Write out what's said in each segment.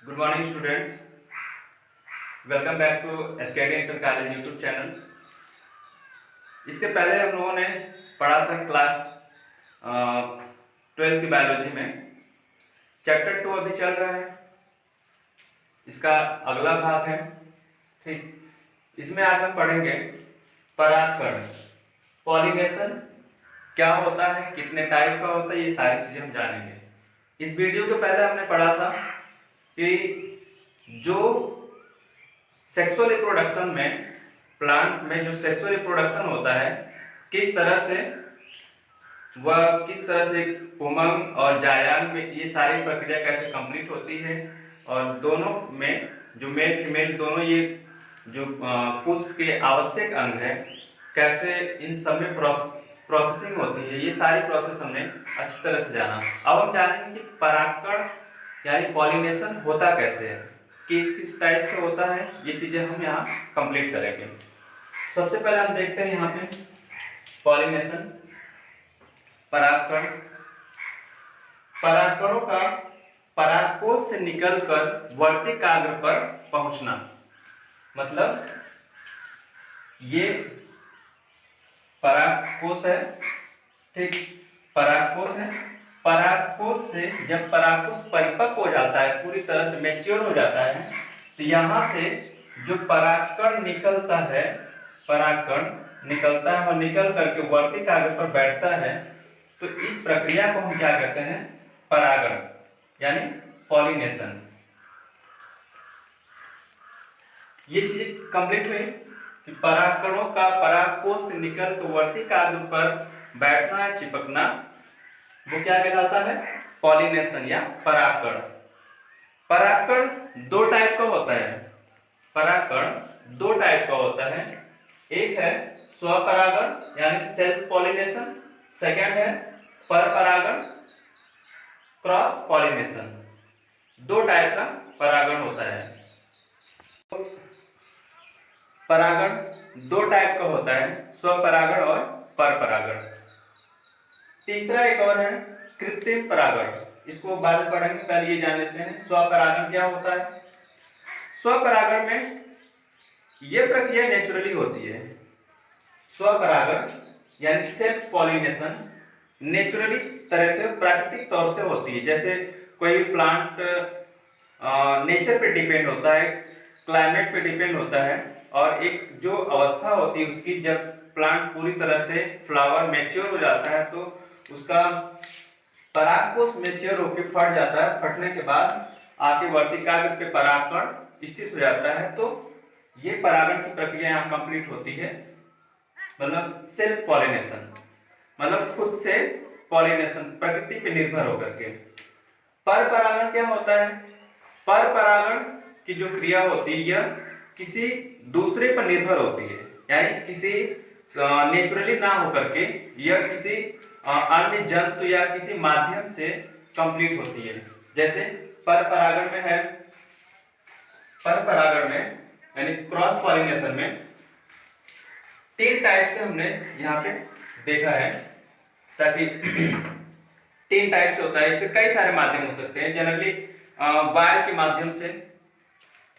Good morning students, welcome back to SKD inter college YouTube channel. इसके पहले हम लोगों ने पढ़ा था क्लास 12 की बायोलॉजी में। चैप्टर 2 अभी चल रहा है, इसका अगला भाग है। ठीक, इसमें आज हम पढ़ेंगे परागकण, पॉलिनेशन क्या होता है, कितने टाइप का होता है, ये सारी चीजें हम जानेंगे। इस वीडियो के पहले हमने पढ़ा था कि जो सेक्सुअल रिप्रोडक्शन में, प्लांट में जो सेक्सुअल रिप्रोडक्शन होता है, किस तरह से उमंग और जायंग में ये सारी प्रक्रिया कैसे कंप्लीट होती है, और दोनों में जो मेल फीमेल दोनों ये जो पुष्प के आवश्यक अंग है, कैसे इन सब में प्रोसेसिंग होती है, ये सारी प्रोसेस हमने अच्छी तरह से जाना। अब हम जानेंगे कि परागकण यानी पॉलिनेशन होता कैसे है, किस टाइप से होता है, ये चीजें हम यहाँ कंप्लीट करेंगे। सबसे पहले हम देखते हैं यहाँ पे पॉलिनेशन, परागकण। परागकणों का परागकोश से निकलकर वर्तिकाग्र पर पहुंचना, मतलब ये परागकोश है, ठीक, परागकोश है। परागकोश से जब परागकोश परिपक्व हो जाता है, पूरी तरह से मैच्योर हो जाता है, तो यहाँ से जो परागकण निकलता है, परागकण निकलता है और निकल करके वर्तिकाग्र पर बैठता है, तो इस प्रक्रिया को हम क्या कहते हैं, परागण यानी पॉलिनेशन। ये चीजें कंप्लीट हुई कि परागकणों का परागकोश से निकल वर्तिकाग्र पर बैठना है, चिपकना, वो क्या कहलाता है, पॉलिनेशन या परागकण। परागकण दो टाइप का होता है। परागकण दो टाइप का होता है, एक है स्वपरागण यानी सेल्फ पॉलिनेशन, सेकंड है परपरागण, क्रॉस पॉलिनेशन। दो टाइप का परागण होता है। परागण दो टाइप का होता है, स्वपरागण और परपरागण। तीसरा एक और है कृत्रिम परागण, इसको बाद में पढ़ेंगे, पहले ये जान लेते हैं स्वपरागण क्या होता है। स्वपरागण में यह प्रक्रिया नेचुरली होती है। स्वपरागण यानी सेल्फ पॉलिनेशन नेचुरली तरह से, प्राकृतिक तौर से होती है। जैसे कोई भी प्लांट नेचर पे डिपेंड होता है, क्लाइमेट पे डिपेंड होता है, और एक जो अवस्था होती है उसकी, जब प्लांट पूरी तरह से फ्लावर मैच्योर हो जाता है तो उसका परागकोश मैच्योर होकर फट जाता है, फटने के बाद आके वर्तिकाग्र पे परागकण स्थित हो जाता है, तो ये परागण की प्रक्रिया यहाँ कंप्लीट होती है, मतलब सेल्फ पॉलिनेशन, मतलब खुद से पॉलिनेशन, प्रकृति पे निर्भर होकर के। पर परागण क्या होता है, पर परागण की जो क्रिया होती है यह किसी दूसरे पर निर्भर होती है, यानी किसी नेचुरली ना होकर के यह किसी अन्य जंतु या किसी माध्यम से कंप्लीट होती है। जैसे पर परागण में है, पर परागण में यानी क्रॉस पॉलिनेशन में तीन टाइप से हमने यहाँ पे देखा है, ताकि तीन टाइप से होता है। इसके कई सारे माध्यम हो सकते हैं, जनरली वायु के माध्यम से,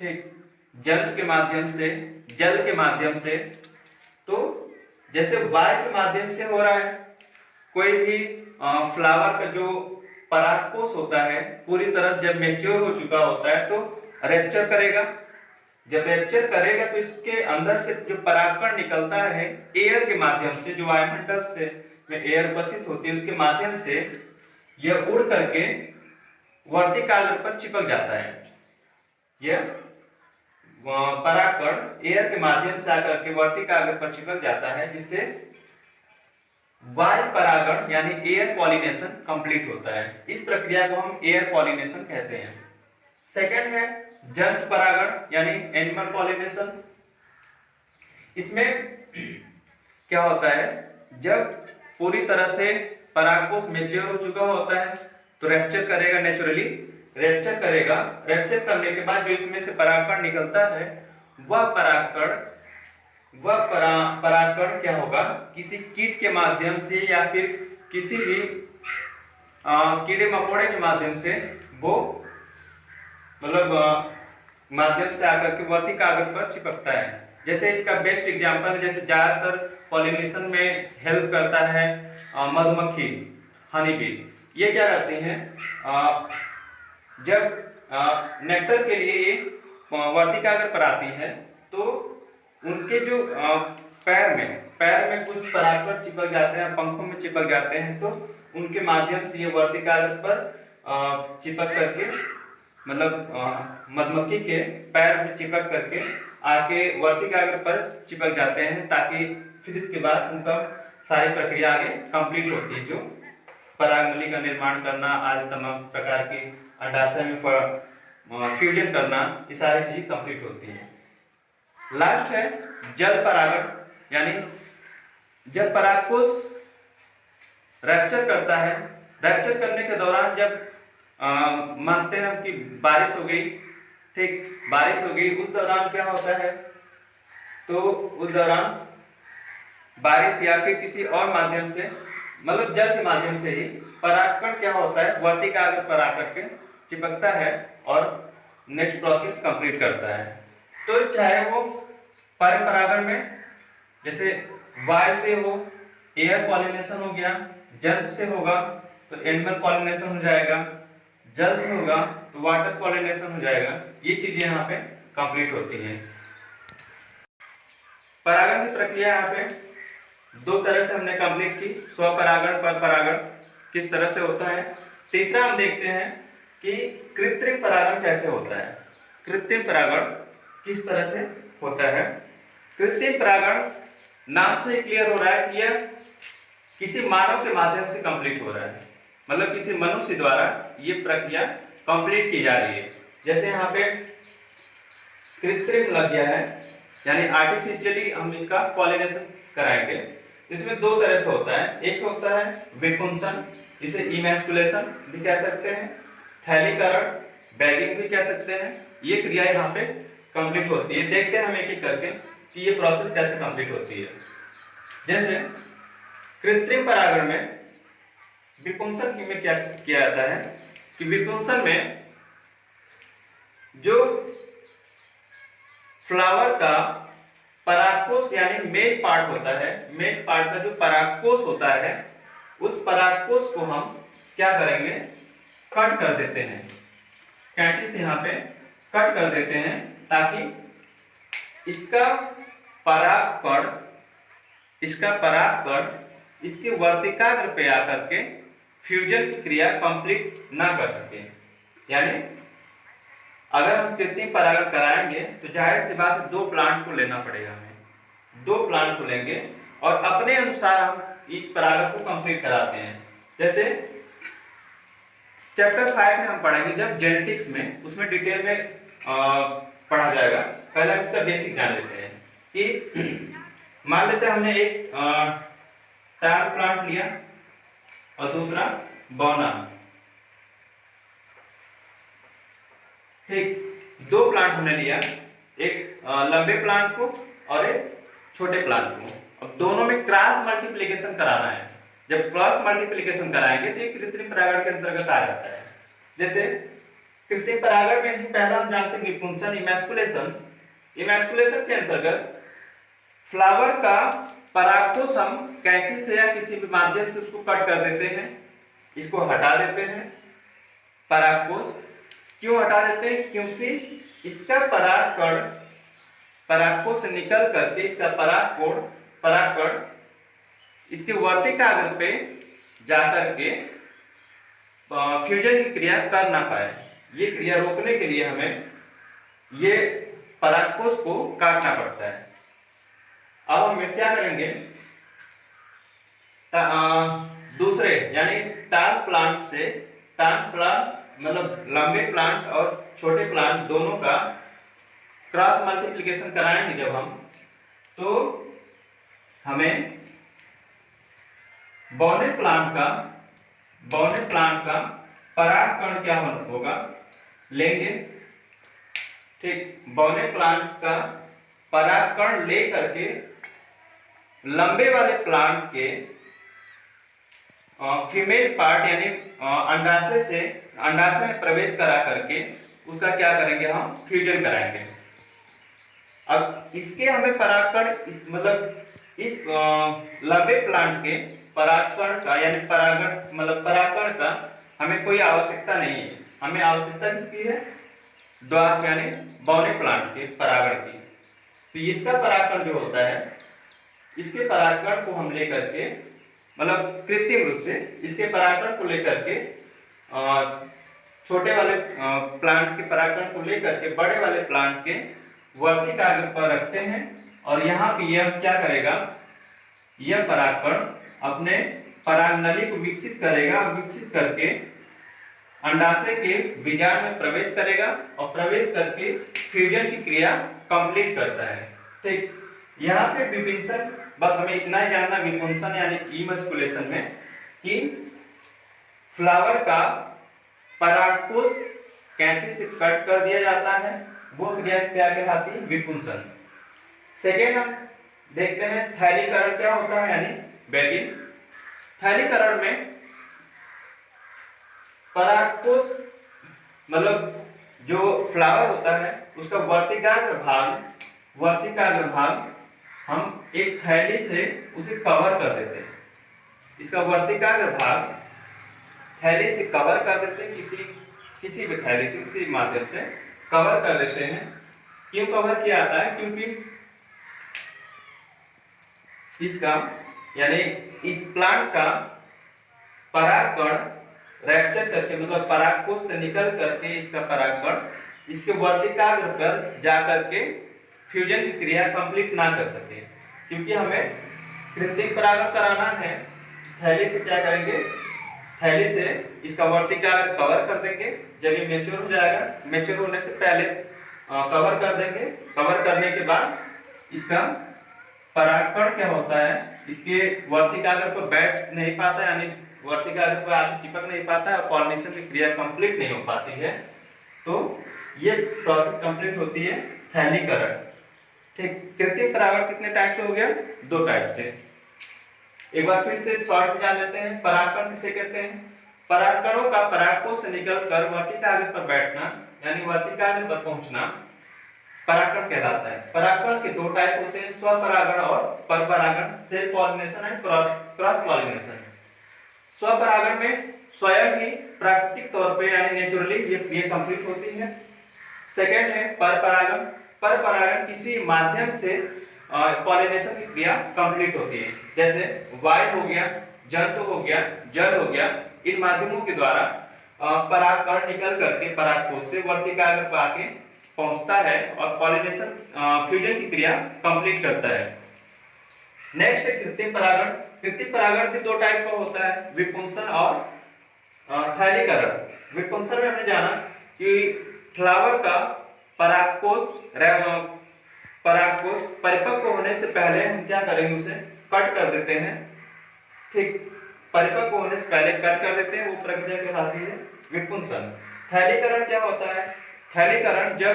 ठीक, जंतु के माध्यम से, जल के माध्यम से। तो जैसे वायु के माध्यम से हो रहा है, कोई भी फ्लावर का जो परागकोश होता है पूरी तरह जब मैच्योर हो चुका होता है तो रैप्चर करेगा। जब रैप्चर करेगा तो इसके अंदर से जो परागकण निकलता है एयर के माध्यम से, जो वायुमंडल से में एयर उपस्थित होती है उसके माध्यम से यह उड़ करके वर्तिकाग्र पर चिपक जाता है। यह परागकण एयर के माध्यम से आकर के वर्तिकाग्र पर चिपक जाता है, जिससे वायु परागण यानी एयर पॉलिनेशन कंप्लीट होता है। इस प्रक्रिया को हम एयर पॉलिनेशन कहते हैं। सेकंड है जंतु परागण यानी एनिमल पॉलिनेशन। इसमें क्या होता है, जब पूरी तरह से परागकोश मैच्योर हो चुका होता है तो रैप्चर करेगा, नेचुरली रैप्चर करेगा। रैप्चर करने के बाद जो इसमें से परागकण निकलता है वह परागकण क्या होगा, किसी कीट के माध्यम से या फिर किसी भी कीड़े मकोड़े के माध्यम से वो मतलब माध्यम से आकर के वर्ती कागज पर चिपकता है। जैसे इसका बेस्ट एग्जांपल है, जैसे ज्यादातर पॉलिनेशन में हेल्प करता है मधुमक्खी, हनी बीज। ये क्या करती हैं, जब नेक्टर के लिए ये वर्ती कागज पर आती है तो उनके जो पैर में कुछ पराग चिपक जाते हैं, पंखों में चिपक जाते हैं, तो उनके माध्यम से ये वर्ती कागज पर चिपक करके, मतलब मधुमक्खी के पैर में चिपक करके आके वर्ती कागज पर चिपक जाते हैं, ताकि फिर इसके बाद उनका सारी प्रक्रिया आगे कंप्लीट होती है, जो परागनली का निर्माण करना, आदि तमाम प्रकार की अंडाशय में फ्यूजन करना, ये सारी चीज कंप्लीट होती है। लास्ट है जल परागण, यानी जब परागकोश रैप्चर करता है, रैप्चर करने के दौरान जब मानते हैं कि बारिश हो गई, ठीक, बारिश हो गई, उस दौरान क्या होता है, तो उस दौरान बारिश या फिर किसी और माध्यम से, मतलब जल के माध्यम से ही परागकण क्या होता है, वर्ती कागज पर आकर के चिपकता है और नेक्स्ट प्रोसेस कंप्लीट करता है। तो चाहे वो पर परागण में जैसे वायु से हो, एयर पॉलिनेशन हो गया, जल से होगा तो एनिमल पॉलिनेशन हो जाएगा, जल से होगा तो वाटर पॉलिनेशन हो जाएगा, ये चीजें यहाँ पे कंप्लीट होती हैं। परागण की प्रक्रिया यहाँ पे दो तरह से हमने कंप्लीट की, स्वपरागण, पर परागण किस तरह से होता है। तीसरा हम देखते हैं कि कृत्रिम परागण कैसे होता है। कृत्रिम परागण किस तरह से होता है। कृत्रिम परागण नाम से क्लियर हो रहा है कि यह किसी मानव के माध्यम से कंप्लीट हो रहा है, मतलब किसी मनुष्य द्वारा ये प्रक्रिया कंप्लीट की जा रही है। जैसे यहाँ पे कृत्रिम लग गया है, यानी आर्टिफिशियली हम इसका पॉलिनेशन कराएंगे। इसमें दो तरह से होता है, एक होता है विपुंसन, जिसे इमैस्कुलेशन भी कह सकते हैं, थैलीकरण, बैगिंग भी कह सकते हैं। ये क्रिया यहाँ पे कंप्लीट होती है। देखते हैं हम एक एक करके कि ये प्रोसेस कैसे कंप्लीट होती है। जैसे कृत्रिम परागण में विपुंसन में क्या किया जाता है कि विपुंसन में जो फ्लावर का परागकोश यानी मेल पार्ट होता है, मेल पार्ट का जो परागकोश होता है, उस परागकोश को हम क्या करेंगे, कट कर देते हैं, कैंची से यहाँ पे कट कर देते हैं, ताकि इसका परागकण इसके वर्तिकाग्र पे आकर के फ्यूजन की क्रिया कंप्लीट ना कर सके। यानी अगर हम कृत्रिम परागण कराएंगे तो जाहिर सी बात है 2 प्लांट को लेना पड़ेगा, हमें 2 प्लांट को लेंगे और अपने अनुसार हम इस परागण को कंप्लीट कराते हैं। जैसे चैप्टर 5 में हम पढ़ेंगे, जब जेनेटिक्स में, उसमें डिटेल में पढ़ा जाएगा। पहले हम इसका बेसिक जान लेते हैं कि मान लेते हैं हमने एक टायर प्लांट लिया और दूसरा बौना, ठीक, 2 प्लांट हमने लिया, एक लंबे प्लांट को और एक छोटे प्लांट को। अब दोनों में क्रॉस मल्टीप्लिकेशन कराना है। जब क्रॉस मल्टीप्लिकेशन कराएंगे तो ये कृत्रिम परागण के अंतर्गत आ जाता है। जैसे कृत्रिम परागण में ही पहला हम जानते हैं विपुंसन, इमैस्कुलेशन के अंतर्गत फ्लावर का परागकोश हम कैंची से या किसी भी माध्यम से उसको कट कर देते हैं, इसको हटा देते हैं। परागकोश क्यों हटा देते हैं? क्योंकि इसका परागकोश से निकल करके इसका परागकण इसके वर्तिकाग्र पे जाकर के फ्यूजन की क्रिया कर ना पाए। ये क्रिया रोकने के लिए हमें ये परागकोश को काटना पड़ता है। अब हम क्या करेंगे, दूसरे यानी टाल प्लांट मतलब लंबे प्लांट और छोटे प्लांट दोनों का क्रॉस मल्टीप्लिकेशन कराएंगे जब हम, तो हमें बौने प्लांट का परागकण क्या होगा, लेंगे, ठीक, बौने प्लांट का परागकण ले करके लंबे वाले प्लांट के फीमेल पार्ट यानी अंडाशय में प्रवेश करा करके उसका क्या करेंगे, हम फ्यूजन कराएंगे। अब इसके हमें परागकण मतलब इस लंबे प्लांट के परागकण का यानी परागण मतलब परागकण का हमें कोई आवश्यकता नहीं है। हमें आवश्यकता किसकी है, ड्वार्फ यानी बौने प्लांट के परागण की। तो इसका परागकण जो होता है, इसके परागकण को हम लेकर के मतलब कृत्रिम रूप से इसके परागकण को लेकर के छोटे वाले प्लांट के परागकण को लेकर के बड़े वाले प्लांट के वर्ती कागज पर रखते हैं और यहाँ पे यह क्या करेगा, यह परागकण अपने परागनली को विकसित करेगा। विकसित करके अंडाशय के बीजांड में प्रवेश करेगा और प्रवेश करके फ्यूजन की क्रिया कंप्लीट करता है। ठीक, यहाँ पे विपिंसन, बस हमें इतना ही जानना विपुंसन यानी इमस्कुलेशन में कि फ्लावर का परागकोश कैंची से कट कर दिया जाता है, वो क्रिया क्या कहलाती है, विपुंसन। सेकेंड हम देखते हैं थैलीकरण क्या होता है यानी बैगिंग। थैलीकरण में परागकोश मतलब जो फ्लावर होता है उसका वर्तिकाग्र भाग हम एक थैली से उसे कवर कर देते हैं। इसका वर्तिकाग्र भाग थैली से कवर कर देते हैं, किसी भी थैली से किसी माध्यम से कवर कर देते हैं। क्यों कवर किया जाता है, क्योंकि इसका यानी इस प्लांट का परागकण रैप्चर करके मतलब परागकोश से निकल करके इसका परागकण इसके वर्तिकाग्र पर जाकर के फ्यूजन की क्रिया कंप्लीट ना कर सके। क्योंकि हमें कृत्रिम परागण कराना है, थैली से क्या करेंगे, थैली से इसका वर्तिकाग्र कवर कर देंगे। जब ये मैच्योर हो जाएगा, मैच्योर होने से पहले कवर कर देंगे। कवर करने के बाद इसका परागकण क्या होता है, इसके वर्तिकाग्र पर बैठ नहीं पाता है यानी वर्तिकाग्र पर आगे चिपक नहीं पाता है और पॉलिनेशन की क्रिया कंप्लीट नहीं हो पाती है। तो ये प्रोसेस कंप्लीट होती है थैलीकरण। ठीक, कृत्रिम परागण कितने टाइप से हो गया, 2 टाइप से। एक बार फिर से शॉर्ट में जान लेते हैं। परागकण किसे कहते हैं, परागकणों का परागकोश से निकलकर वर्तिकाग्र पर बैठना यानी वर्तिकाग्र पर पहुंचना परागकण कहलाता है। परागकण के 2 टाइप होते हैं, स्वपरागण और परपरागण, self pollination and cross pollination. स्वपरागण में स्वयं ही प्राकृतिक तौर पे यानी नेचुरली ये क्रिया कंप्लीट होती है। सेकंड है परपरागण। परपरागण किसी माध्यम से पॉलिनेशन की क्रिया कंप्लीट होती है, जैसे वायु हो गया, जंतु हो गया, जल हो गया। इन माध्यमों के द्वारा परागकण निकल करके परागकोश से वर्तिकाग्र पर आके पहुंचता है और पॉलिनेशन फ्यूजन की क्रिया कंप्लीट करता है। नेक्स्ट है कृत्रिम परागण। कृत्रिम परागण भी 2 टाइप का होता है, विपुंसन और थैलीकरण। विपुंसन में हमने जाना कि फ्लावर का परागकोश परिपक्व होने से पहले हम क्या करेंगे, उसे कट कर देते हैं। ठीक, परिपक्व होने से पहले कट कर देते हैं, वो प्रक्रिया कहलाती है विपुंसन। थैलीकरण क्या होता है, थैलीकरण जब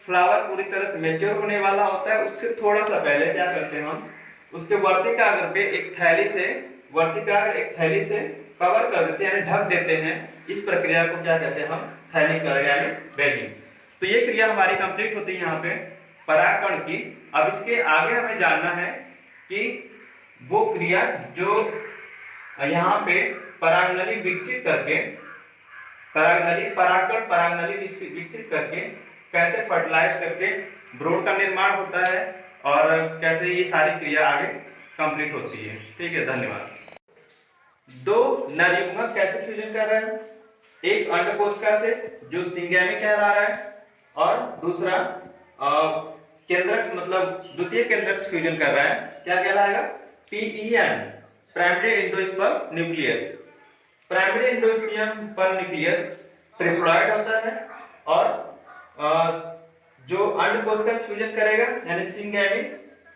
फ्लावर पूरी तरह से मैच्योर होने वाला होता है उससे थोड़ा सा पहले क्या करते हैं, हम उसके वर्तिकाग्र पे एक थैली से कवर कर देते हैं यानी ढक देते हैं। इस प्रक्रिया को क्या कहते हैं, हम थैलीकरण यानी बैगिंग। तो ये क्रिया हमारी कंप्लीट होती है यहाँ पे परागकण की। अब इसके आगे हमें जानना है कि वो क्रिया जो यहाँ पे परागनली विकसित करके परागनली विकसित करके कैसे फर्टिलाइज करके भ्रूण का निर्माण होता है और कैसे ये सारी क्रिया आगे कंप्लीट होती है। ठीक है, धन्यवाद। 2 नर युग्मक कैसे फ्यूजन कर रहे हैं, एक अंडकोशिका से जो सिंगैमी कहला रहा है और दूसरा केंद्रक मतलब द्वितीय केंद्रक से फ्यूजन कर रहा है, क्या कहलाएगा, PEN, primary endosperm nucleus. Primary endosperm nucleus triploid होता है और जो अंडकोशिका से फ्यूजन करेगा यानी सिंगैमी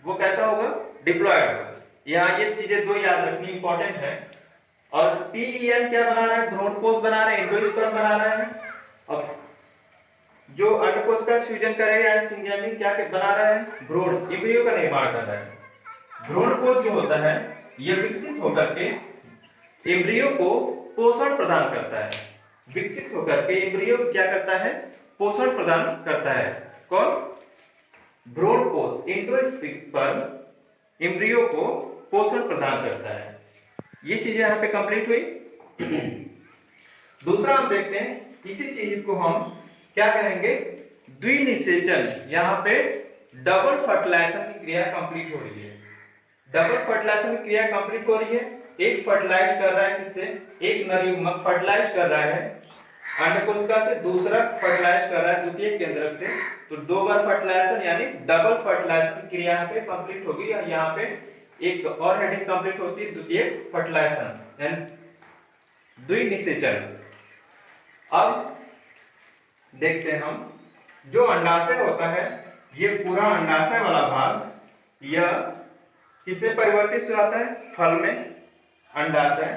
वो कैसा होगा, डिप्लॉइड होगा। यहाँ ये चीजें 2 याद रखनी इंपॉर्टेंट है। और PEN क्या बना रहा है, भ्रूणकोश बना रहा है, एंडोस्पर्म बना रहा है। अब जो अंडकोशिका से फ्यूजन करेगा यानी सिंगैमी क्या बना रहा है, भ्रूण इम्ब्रियो का निर्माण कर रहा है। भ्रूणकोश जो होता है ये विकसित होकर के एम्ब्रियो को पोषण प्रदान करता है। विकसित होकर के एम्ब्रियो क्या करता है, पोषण प्रदान करता है। कौन? भ्रूण कोष इंडोस्पर्म एम्ब्रियो को पोषण प्रदान करता है। ये चीजें यहाँ पे कंप्लीट हुई। दूसरा हम देखते हैं, इसी चीज को हम क्या करेंगे, द्विनिषेचन। यहाँ पे डबल फर्टिलाइजेशन की क्रिया कंप्लीट हो रही है। डबल फर्टिलाइजेशन की क्रिया कंप्लीट हो रही है। एक फर्टिलाइज कर रहा है किससे, एक नर युग्मक फर्टिलाइज कर रहा है अंड कोशिका से, दूसरा फर्टिलाइज कर रहा है द्वितीयक केंद्रक से। तो दो बार फर्टिलाइजेशन यानी डबल फर्टिलाइजेशन की क्रिया यहाँ पे कंप्लीट होगी। और यहाँ पे एक और हेडिंग कंप्लीट होती है, द्वितीयक फर्टिलाइजेशन यानी द्विनिषेचन। अब देखते हैं हम, जो अंडाशय होता है, ये पूरा अंडाशय वाला भाग यह किसमें परिवर्तित हो जाता है, फल में। अंडाशय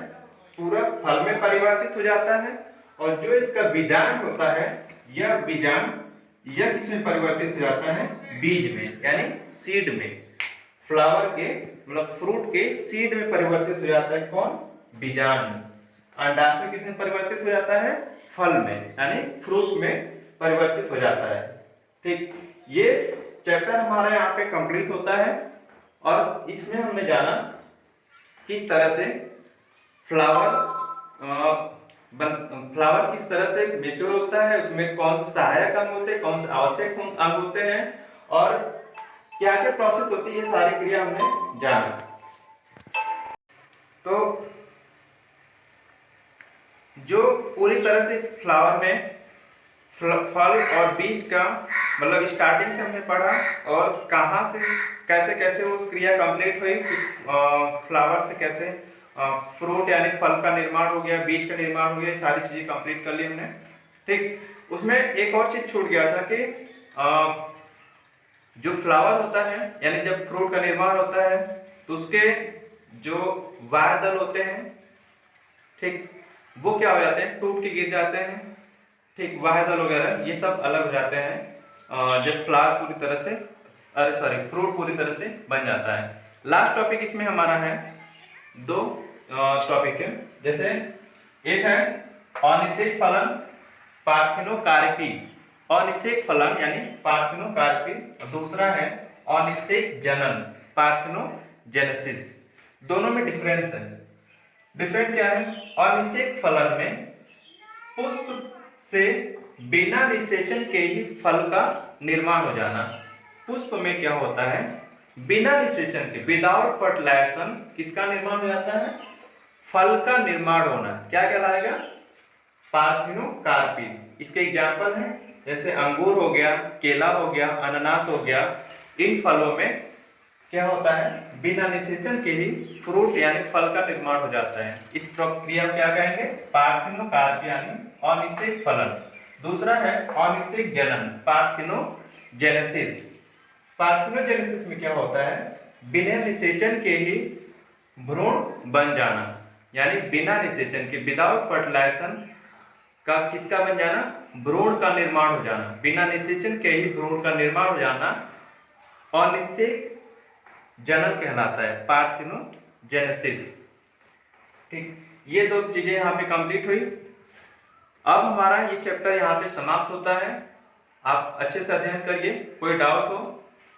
पूरा फल में परिवर्तित हो जाता है। और जो इसका बीजांड होता है, यह बीजांड यह किसमें परिवर्तित हो जाता है, बीज में यानी सीड में। फ्लावर के मतलब फ्रूट के सीड में परिवर्तित हो जाता है कौन, बीजांड। अंडाशय किसमें परिवर्तित हो जाता है, फल में यानी फ्रूट में परिवर्तित हो जाता है। ठीक, ये चैप्टर हमारा यहाँ पे कंप्लीट होता है। और इसमें हमने जाना किस तरह से फ्लावर किस तरह से मेच्योर होता है, उसमें कौन से सहायक अंग होते हैं, कौन से आवश्यक अंग होते हैं, और क्या क्या प्रोसेस होती है, ये सारी क्रिया हमने जाना। तो जो पूरी तरह से फ्लावर में फल और बीज का मतलब स्टार्टिंग से हमने पढ़ा, और कहाँ से कैसे कैसे वो क्रिया कंप्लीट हुई, फ्लावर से कैसे फ्रूट यानी फल का निर्माण हो गया, बीज का निर्माण हो गया, सारी चीजें कंप्लीट कर ली हमने। ठीक, उसमें एक और चीज छूट गया था कि जो फ्लावर होता है यानी जब फ्रूट का निर्माण होता है तो उसके जो बाह्य दल होते हैं, ठीक, वो क्या हो जाते हैं, टूट के गिर जाते हैं। ठीक, बाह्य दल वगैरह ये सब अलग हो जाते हैं जब फ्लावर पूरी तरह से फ्रूट पूरी तरह से बन जाता है। लास्ट टॉपिक इसमें हमारा है, दो टॉपिक है। जैसे एक है अनिषेक फलन पार्थिनोकार्पी, अनिषेक फलन यानी पार्थिनोकार्पी, और दूसरा है अनिषेक जनन पार्थिनोजेनेसिस। दोनों में डिफरेंस है। डिफरेंट क्या है, अनिषेक फलन में पुष्प से बिना निषेचन के ही फल का निर्माण हो जाना। पुष्प में क्या होता है, बिना निषेचन के विदाउट फर्टिलाइजेशन किसका निर्माण हो जाता है, फल का निर्माण होना। क्या कहलाएगा, पार्थिनोकार्पी। इसके एग्जाम्पल है जैसे अंगूर हो गया, केला हो गया, अनानास हो गया। इन फलों में क्या होता है, बिना निषेचन के ही फ्रूट यानी फल का निर्माण हो जाता है। इस प्रक्रिया को क्या कहेंगे, पार्थिनोकार्पी यानी अनिषेक फलन। दूसरा है अनिषेक जनन पार्थिनोजेनेसिस। पार्थिनोजेनेसिस में क्या होता है, बिना निषेचन के ही भ्रूण बन जाना, यानी बिना निषेचन के विदाउट फर्टिलाइजेशन का किसका बन जाना, भ्रूण का निर्माण हो जाना। बिना निषेचन के ही भ्रूण का निर्माण हो जाना अनिषेक जनन कहलाता है, पार्थिनोजेनेसिस। ठीक, ये दो चीजें यहाँ पे कंप्लीट हुई। अब हमारा ये चैप्टर यहाँ पे समाप्त होता है। आप अच्छे से अध्ययन करिए, कोई डाउट हो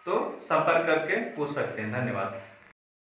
तो संपर्क करके पूछ सकते हैं। धन्यवाद।